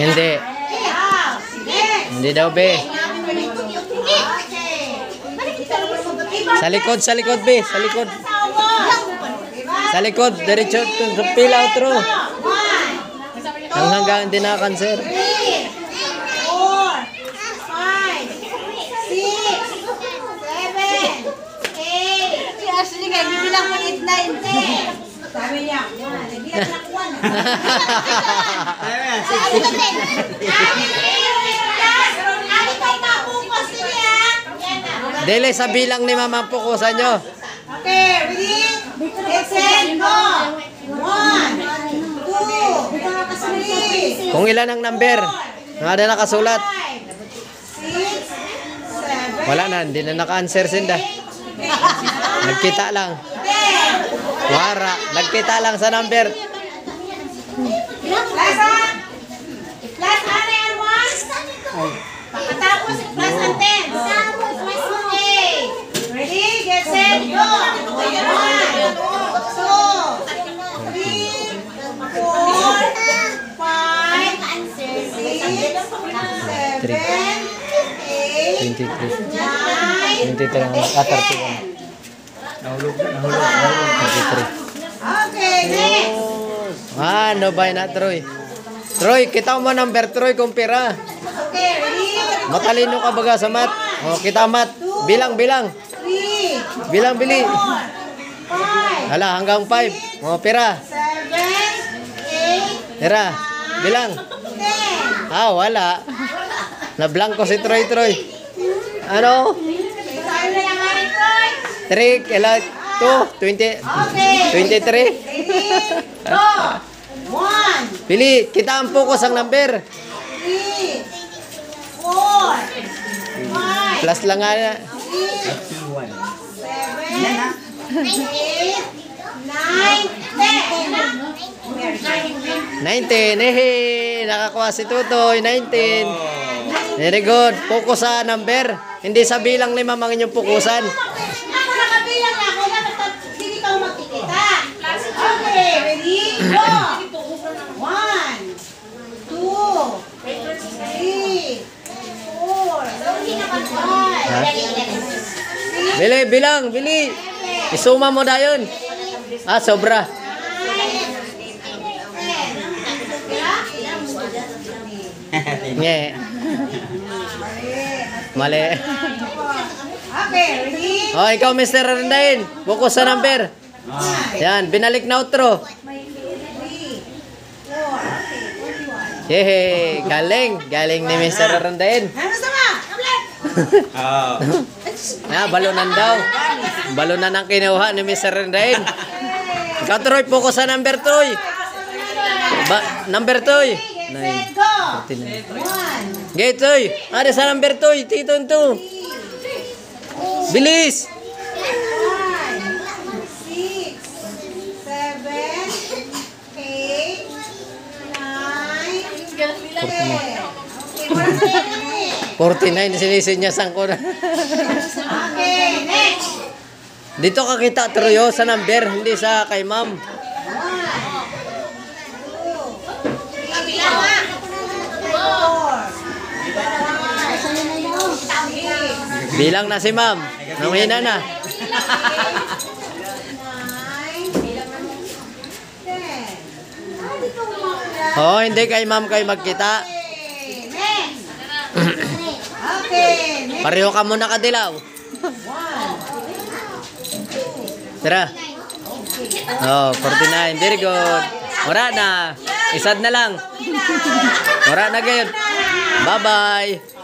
Hindi. Hindi daw, be. Sa likod, be. Sa likod. Sa likod. Diretso. Pila outro. Hanggang hindi na-cancer. 3, 4, 5, 6, 7, 8. Si Ashley kayo, bibilang mo 8, 9, 10. Sabi niya, nagbilang na kuwan. Dili sa bilang ni Mama pukusan nyo. Okay, ready? Get set, go! 1, 2, 3, Kung ilan ang number. Nga na nakasulat. 6, 7, Wala na, hindi na naka-answer sinda. Nagkita lang. 10. Wara, nagkita lang sa number. Last ano yan, 1? Pagkatapos, plus ang 10. Okay. Ready? Get set, go! 1, 2, 3, 4, 5, 6, 7, 8, 23. 9, 23 ang 31. 23. Okay, next. Ano ba na, Troy? Troy, kita mo number Troy kung pira. Okay, ready? Matalino ka baga sa mat. O, kita mat. Bilang. 3, Bilang, bili. 4, 5, Hala, hanggang 5. O, pira. 7, 8, Pira. Bilang. 10. Ah, wala. Nablangko si Troy. Ano? Saan na yung hari, Troy? 3, 2, 20, Okay. 23. Ready? Go! 1, Pili, kita ang focus ang number. 3, 4, 5, Plus lang nga na. 6, 7, 8, 9, 10. 19. Nakakuha si Tutoy. 19. Very good. Focus sa number. Hindi sa bilang ni Mama ang inyong fokusan. Ako nakabilang na ako. Dapat hindi ka makikita. Okay, ready? Go! 1, 2, 3, 4, 5, Bili. Isuma mo dayon. Ah, sobra. 10. Nge. Mali. Okay, ready? Oh, ikaw, Mr. Randain. Focus sa number. Yan, binalik na outro. 3, 4, Yehey, galing ni Mr. Randain. ano sama? Balunan daw. Balunan ang kinuha ni Mr. Randain. Ikaw, Troy, focus sa number, Troy. Number, Troy. Get set, go! 1, Gate, Troy. Ada sa number, Troy. Tito, to. Bilis. 5, 6, 7, 8, 9, 10. 49, sinisinyasan ko na. Okay, next. Dito ka kita, Troy, oh, sa number, hindi sa kay ma'am. 1, 2, 3, 4, Bilang na si ma'am. Namina na. 9, 10. Oh, hindi kay ma'am kayo magkita. Okay, next. Okay, next. Pareho ka muna kadilaw. 1, Tara. Oh, 49. Very good. Wala na. Isad na lang. Wala na gayon. Bye-bye.